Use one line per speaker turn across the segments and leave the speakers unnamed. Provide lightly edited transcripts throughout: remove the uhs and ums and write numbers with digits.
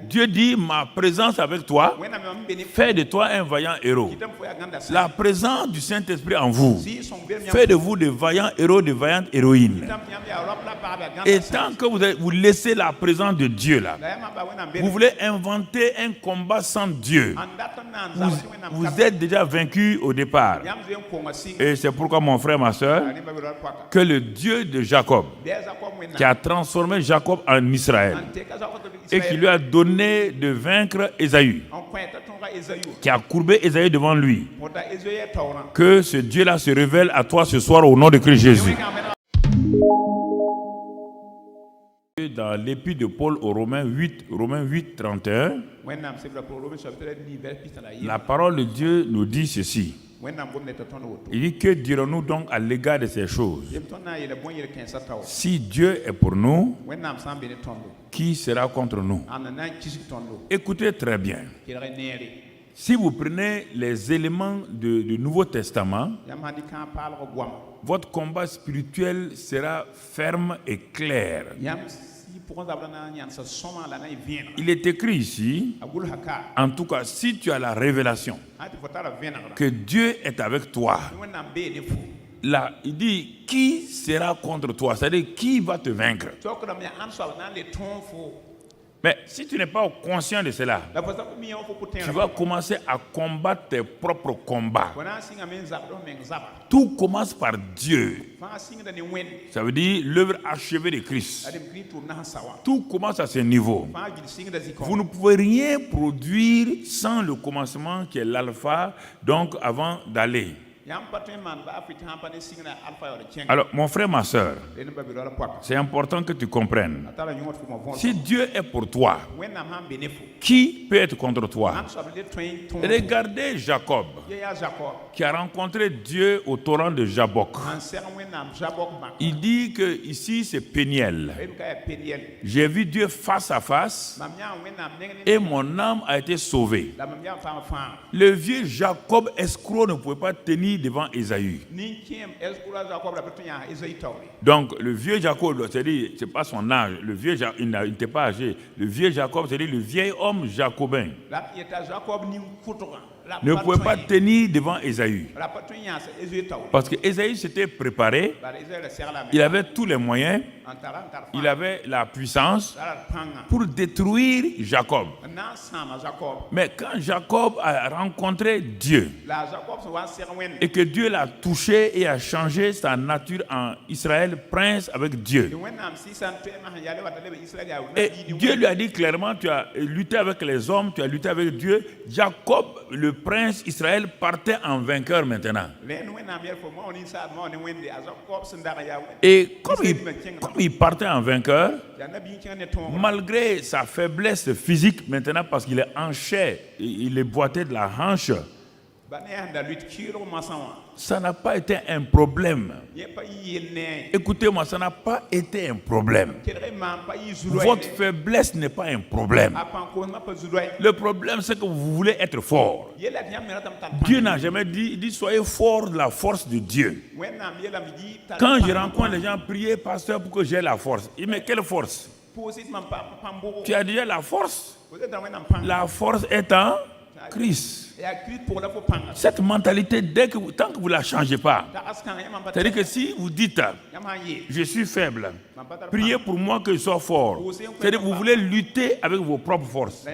Dieu dit, ma présence avec toi fait de toi un vaillant héros. La présence du Saint-Esprit en vous fait de vous de vaillants héros, de vaillantes héroïnes. Et tant que vous laissez la présence de Dieu là, vous voulez inventer un combat sans Dieu, vous êtes déjà vaincu au départ. Et c'est pourquoi mon frère, ma soeur, que le Dieu de Jacob, qui a transformé Jacob en Israël, et qui lui a donné de vaincre Ésaü, qui a courbé Ésaü devant lui, que ce Dieu-là se révèle à toi ce soir au nom de Christ Jésus. Dans l'épître de Paul aux Romains 8, 31, la parole de Dieu nous dit ceci. Il dit, que dirons-nous donc à l'égard de ces choses? Si Dieu est pour nous, qui sera contre nous? Écoutez très bien. Si vous prenez les éléments du Nouveau Testament, votre combat spirituel sera ferme et clair. Il est écrit ici, en tout cas, si tu as la révélation que Dieu est avec toi, là, il dit, qui sera contre toi? C'est-à-dire, qui va te vaincre? Mais si tu n'es pas conscient de cela, tu vas commencer à combattre tes propres combats. Tout commence par Dieu. Ça veut dire l'œuvre achevée de Christ. Tout commence à ce niveau. Vous ne pouvez rien produire sans le commencement qui est l'alpha, donc avant d'aller. Alors, mon frère, ma soeur, c'est important que tu comprennes. Si Dieu est pour toi, qui peut être contre toi? Regardez Jacob, qui a rencontré Dieu au torrent de Jabbok. Il dit que ici c'est Péniel. J'ai vu Dieu face à face et mon âme a été sauvée. Le vieux Jacob escroc ne pouvait pas tenir devant Ésaü. Donc le vieux Jacob, c'est-à-dire, c'est pas son âge, le vieux il n'était pas âgé. Le vieux Jacob, c'est-à-dire le vieil homme jacobin, ne pouvait pas tenir devant Ésaü. Parce que Ésaü s'était préparé, il avait tous les moyens, il avait la puissance pour détruire Jacob. Mais quand Jacob a rencontré Dieu et que Dieu l'a touché et a changé sa nature en Israël, prince avec Dieu, et Dieu lui a dit clairement, tu as lutté avec les hommes, tu as lutté avec Dieu. Jacob, le prince Israël, partait en vainqueur maintenant. Et comme il partait en vainqueur, malgré sa faiblesse physique maintenant, parce qu'il est en chair, il est boité de la hanche, ça n'a pas été un problème. Écoutez-moi, ça n'a pas été un problème. Votre faiblesse n'est pas un problème. Le problème, c'est que vous voulez être fort. Dieu n'a jamais dit, il dit soyez fort de la force de Dieu. Quand je rencontre les gens, priez, pasteur, pour que j'ai la force. Il dit, mais quelle force? Tu as déjà la force. La force est en Christ. Cette mentalité, tant que vous ne la changez pas, c'est-à-dire que si vous dites je suis faible, priez pour moi que je sois fort, c'est-à-dire que vous voulez lutter avec vos propres forces.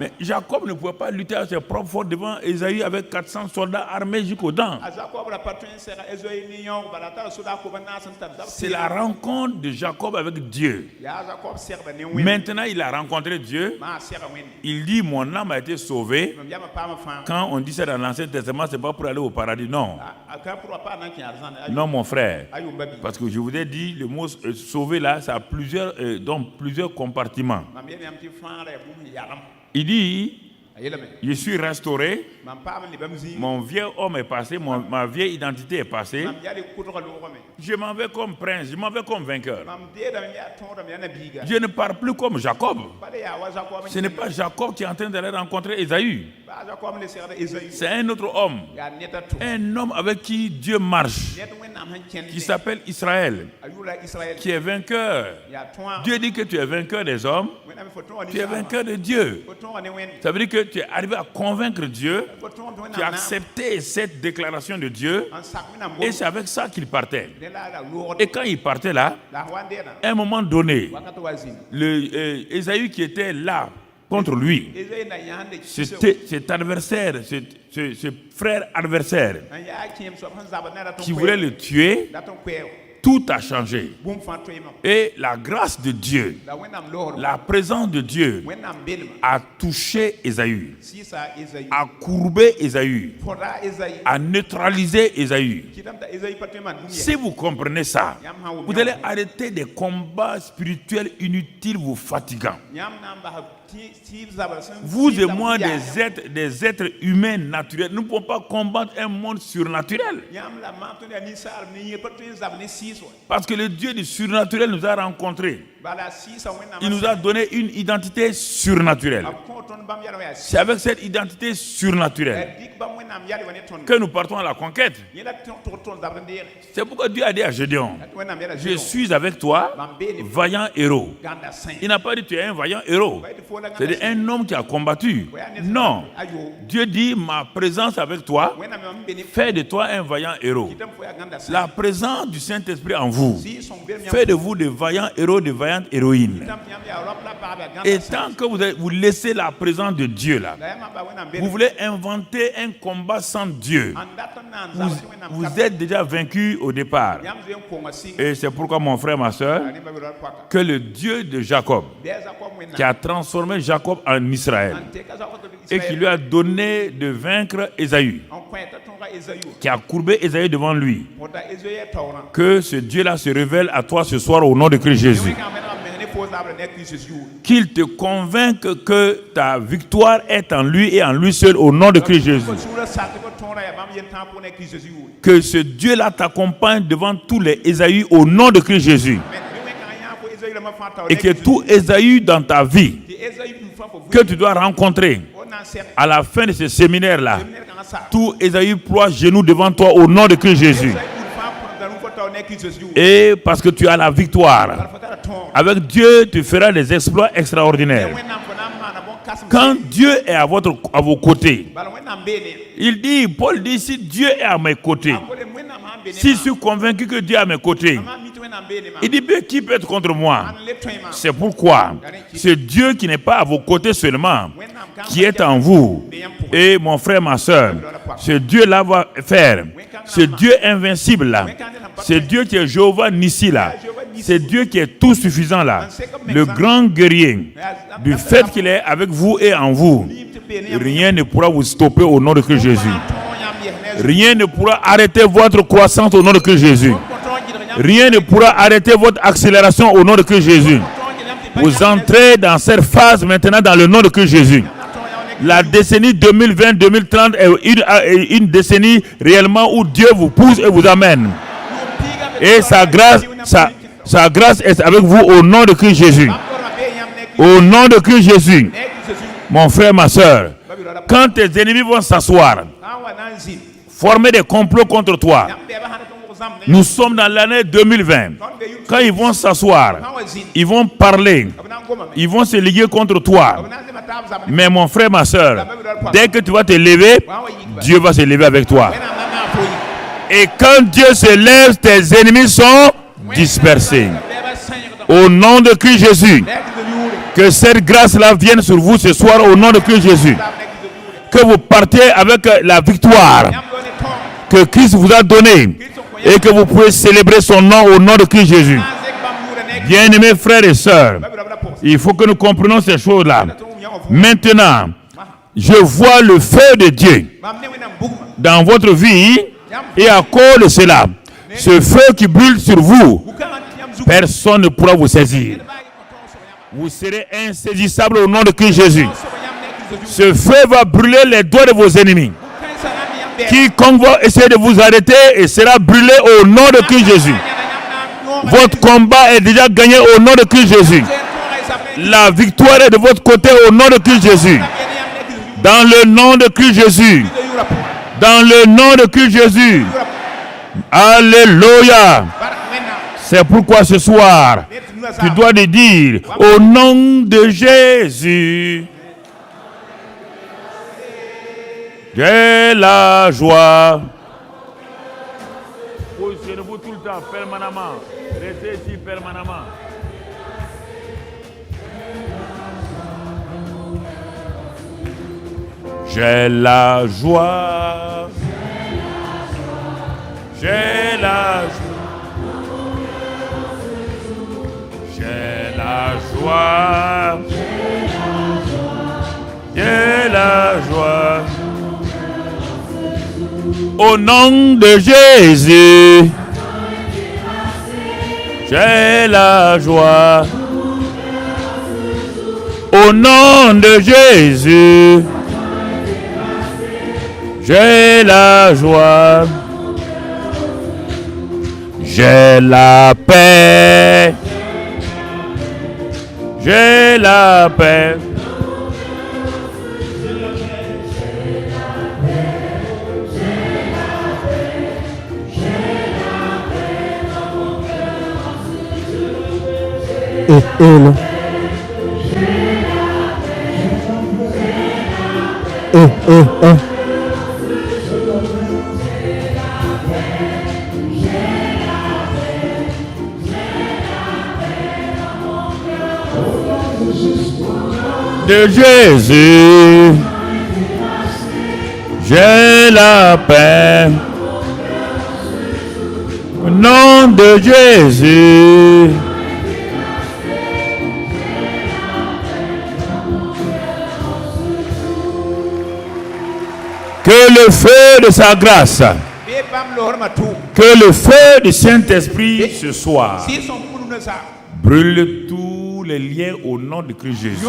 Mais Jacob ne pouvait pas lutter avec ses propres forces devant Ésaü avec 400 soldats armés jusqu'aux dents. C'est la rencontre de Jacob avec Dieu. Maintenant, il a rencontré Dieu. Il dit, mon âme a été sauvée. Quand on dit ça dans l'Ancien Testament, ce n'est pas pour aller au paradis, non. Non, mon frère. Parce que je vous ai dit, le mot sauver là, ça a plusieurs compartiments. Il dit, je suis restauré, mon vieux homme est passé, ma vieille identité est passée. Je m'en vais comme prince, je m'en vais comme vainqueur. Je ne parle plus comme Jacob. Ce n'est pas Jacob qui est en train d'aller rencontrer Ésaü. C'est un autre homme. Un homme avec qui Dieu marche, qui s'appelle Israël, qui est vainqueur. Dieu dit que tu es vainqueur des hommes, tu es vainqueur de Dieu. Ça veut dire que tu es arrivé à convaincre Dieu, tu as accepté cette déclaration de Dieu, et c'est avec ça qu'il partait. Et quand il partait là, à un moment donné, Ésaü qui était là contre lui, cet adversaire, ce frère adversaire qui voulait le tuer, tout a changé. Et la grâce de Dieu, la présence de Dieu a touché Ésaü, a courbé Ésaü, a neutralisé Ésaü. Si vous comprenez ça, vous allez arrêter des combats spirituels inutiles vous fatigants. Vous et moi, des êtres humains naturels, nous ne pouvons pas combattre un monde surnaturel. Parce que le Dieu du surnaturel nous a rencontrés. Il nous a donné une identité surnaturelle. C'est avec cette identité surnaturelle que nous partons à la conquête. C'est pourquoi Dieu a dit à Gédéon, je suis avec toi, vaillant héros. Il n'a pas dit tu es un vaillant héros. C'est un homme qui a combattu. Non. Dieu dit ma présence avec toi fait de toi un vaillant héros. La présence du Saint-Esprit en vous fait de vous de vaillants héros, de vaillantes héroïnes. Et tant que vous laissez la présence de Dieu là, vous voulez inventer un combat sans Dieu. Vous êtes déjà vaincu au départ. Et c'est pourquoi mon frère, ma soeur, que le Dieu de Jacob, qui a transformé Jacob en Israël et qui lui a donné de vaincre Ésaü, qui a courbé Ésaü devant lui, que ce Dieu-là se révèle à toi ce soir au nom de Christ Jésus. Qu'il te convainque que ta victoire est en lui et en lui seul au nom de Christ Jésus. Que ce Dieu-là t'accompagne devant tous les Ésaü au nom de Christ Jésus. Et que tout Ésaü dans ta vie que tu dois rencontrer à la fin de ce séminaire-là, tout Ésaü ploie genoux devant toi au nom de Christ Jésus. Et parce que tu as la victoire, avec Dieu, tu feras des exploits extraordinaires. Quand Dieu est à vos côtés, Paul dit, si Dieu est à mes côtés, si je suis convaincu que Dieu est à mes côtés, il dit, qui peut être contre moi? C'est pourquoi ce Dieu qui n'est pas à vos côtés seulement, qui est en vous. Et mon frère, ma soeur, ce Dieu-là va faire, ce Dieu invincible là, ce Dieu qui est Jéhovah Nissi là, c'est Dieu qui est tout suffisant là, le grand guerrier, du fait qu'il est avec vous et en vous, rien ne pourra vous stopper au nom de Christ Jésus. Rien ne pourra arrêter votre croissance au nom de Christ Jésus. Rien ne pourra arrêter votre accélération au nom de Christ Jésus. Vous entrez dans cette phase maintenant dans le nom de Christ Jésus. La décennie 2020-2030 est une décennie réellement où Dieu vous pousse et vous amène. Et sa grâce est avec vous au nom de Christ Jésus. Au nom de Christ Jésus. Mon frère, ma soeur, quand tes ennemis vont s'asseoir, former des complots contre toi, nous sommes dans l'année 2020. Quand ils vont s'asseoir, ils vont parler, ils vont se liguer contre toi. Mais mon frère, ma soeur, dès que tu vas te lever, Dieu va se lever avec toi. Et quand Dieu se lève, tes ennemis sont dispersés. Au nom de Christ Jésus, que cette grâce-là vienne sur vous ce soir au nom de Christ Jésus. Que vous partiez avec la victoire que Christ vous a donnée et que vous pouvez célébrer son nom au nom de Christ Jésus. Bien-aimés frères et sœurs, il faut que nous comprenions ces choses-là. Maintenant, je vois le feu de Dieu dans votre vie et à cause de cela, ce feu qui brûle sur vous, personne ne pourra vous saisir. Vous serez insaisissable au nom de Christ Jésus. Ce feu va brûler les doigts de vos ennemis. Quiconque va essayer de vous arrêter et sera brûlé au nom de Christ Jésus. Votre combat est déjà gagné au nom de Christ Jésus. La victoire est de votre côté au nom de Christ Jésus. Dans le nom de Christ Jésus. Dans le nom de Christ Jésus. Alléluia. C'est pourquoi ce soir, tu dois te dire au nom de Jésus. J'ai la joie. Positionnez-vous tout le temps, permanemment. Restez ici permanemment. J'ai la joie. J'ai la joie. J'ai la joie. J'ai la joie. Au nom de Jésus, j'ai la joie. Au nom de Jésus, j'ai la joie. J'ai la paix. J'ai la paix. De Jésus, j'ai la paix. Au nom de Jésus, que le feu de sa grâce, que le feu du Saint-Esprit ce soir brûle tous les liens au nom de Christ Jésus.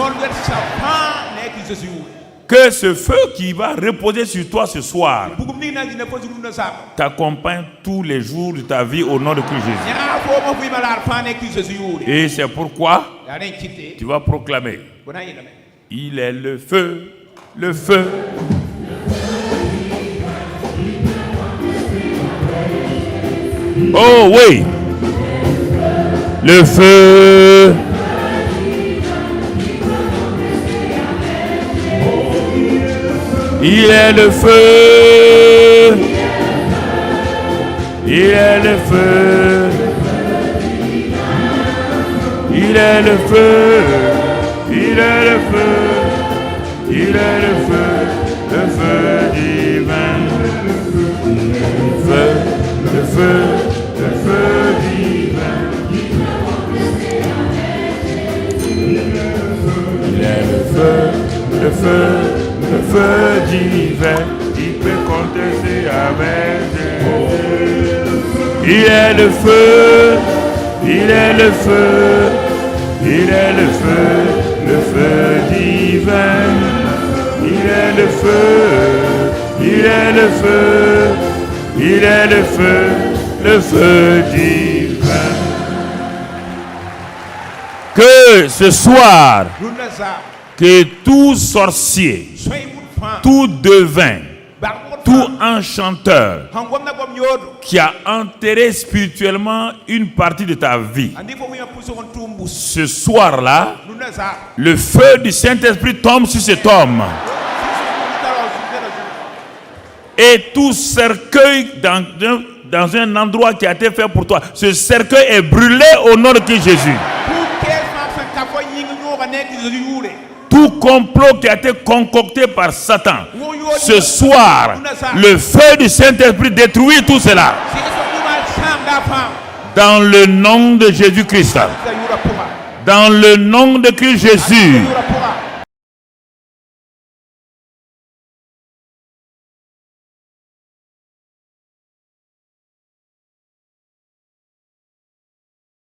Que ce feu qui va reposer sur toi ce soir t'accompagne tous les jours de ta vie au nom de Christ Jésus. Et c'est pourquoi tu vas proclamer: il est le feu, le feu. Oh oui, le feu. Il est le feu. Il est le feu. Il est le feu. Il est le feu. Il est le feu divin. Le feu, le feu, le feu divin. Il est le feu, le feu divin qui peut contester avec Jésus. Il est le feu, il est le feu, il est le feu divin. Il est le feu, il est le feu, il est le feu divin. Que ce soir, que tout sorcier, tout devin, tout enchanteur qui a enterré spirituellement une partie de ta vie, ce soir-là, le feu du Saint-Esprit tombe sur cet homme. Et tout cercueil dans un endroit qui a été fait pour toi, ce cercueil est brûlé au nom de Christ Jésus. Tout complot qui a été concocté par Satan, ce soir, le feu du Saint-Esprit détruit tout cela. Dans le nom de Jésus-Christ. Dans le nom de Christ Jésus.